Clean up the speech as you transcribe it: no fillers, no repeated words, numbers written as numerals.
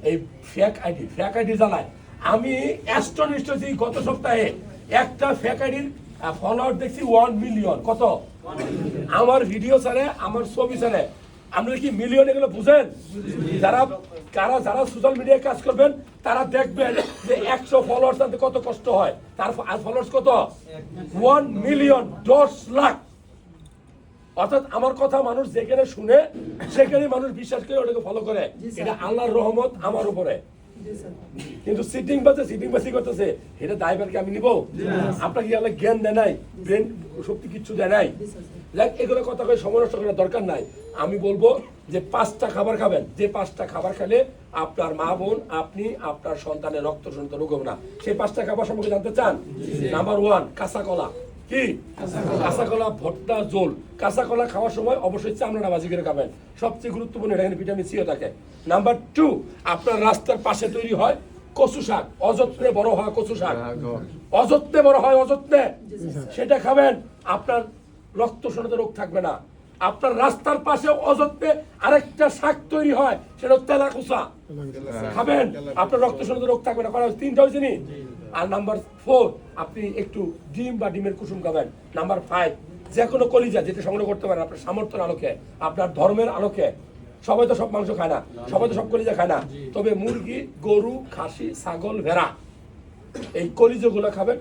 এই fake ID জ্বালায়। আমি অ্যাস্টনিশড হয়েছি গত সপ্তাহে একটা ফেক আইডির ফলোয়ার দেখছি 1 মিলিয়ন। কত? আমার ভিডিও ছাড়ে, আমার ছবি ছাড়ে। আপনারা কি মিলিয়ন এগুলো বুঝেন? যারা সোশ্যাল মিডিয়ায় কাজ করবেন তারা দেখবেন যে 100 ফলোয়ার্স আনতে কত কষ্ট হয়। তার ফলোয়ার্স কত? 1 মিলিয়ন, 10 লাখ। অর্থাৎ আমার কথা মানুষ যেখানে শুনে সেখানে মানুষ বিশ্বাস করে ওটাকে ফলো করে। এটা আল্লাহর রহমত আমার উপরে। কিন্তু সিটিংবাজি করতেছে, এটা দায়ভার কি আমি নিব? আপনাকে কি আল্লাহ জ্ঞান দেয় নাই, ব্রেন শক্তি কিচ্ছু দেয় নাই? এগুলো কথা কয়ে সময় নষ্ট করার দরকার নাই। আমি বলবো যে 5টা খাবার খাবেন, যে 5টা খাবার খেলে আপনার মা বোন, আপনি, আপনার সন্তানের রক্ত সন্তান রোগ হবে না। সেই 5টা খাবার সম্পর্কে জানতে চান? নাম্বার 1, কাঁচা কলা। কি? কাঁচা কলা ভর্তা ঝোল। কাঁচা কলা খাওয়ার সময় অবশ্যই চামড়াটা ভাজি করে খাবেন, সবচেয়ে গুরুত্বপূর্ণ, এখানে ভিটামিন সিও থাকে। নাম্বার 2, আপনার রাস্তার পাশে তৈরি হয় কচু শাক, অযত্নে বড় হয় কচু শাক, অযত্নে বড় হয়, অযত্নে, সেটা খাবেন, আপনার রক্ত শূন্যতা রোগ থাকবে না। আপনার রাস্তার পাশে অযত্নে আরেকটা শাক তৈরি হয়, সেটা তেলাকুচা, খাবেন, আপনার রক্ত শূন্যতা রোগ থাকবে না। 3টা হয়েছে নি? আর নাম্বার 4, আপনি একটু ডিম বা ডিমের কুসুম খাবেন। নাম্বার 5, যে কোনো কলিজা যেটা সংগ্রহ করতে পারেন আপনার সামর্থ্যের আলোকে, আপনার ধর্মের আলোকে। সবাই তো সব মাংস খায় না, সবাই তো সব কলিজা খায় না, তবে মুরগি, গরু, খাসি, ছাগল, ভেড়া, এই কলিজাগুলো খাবেন।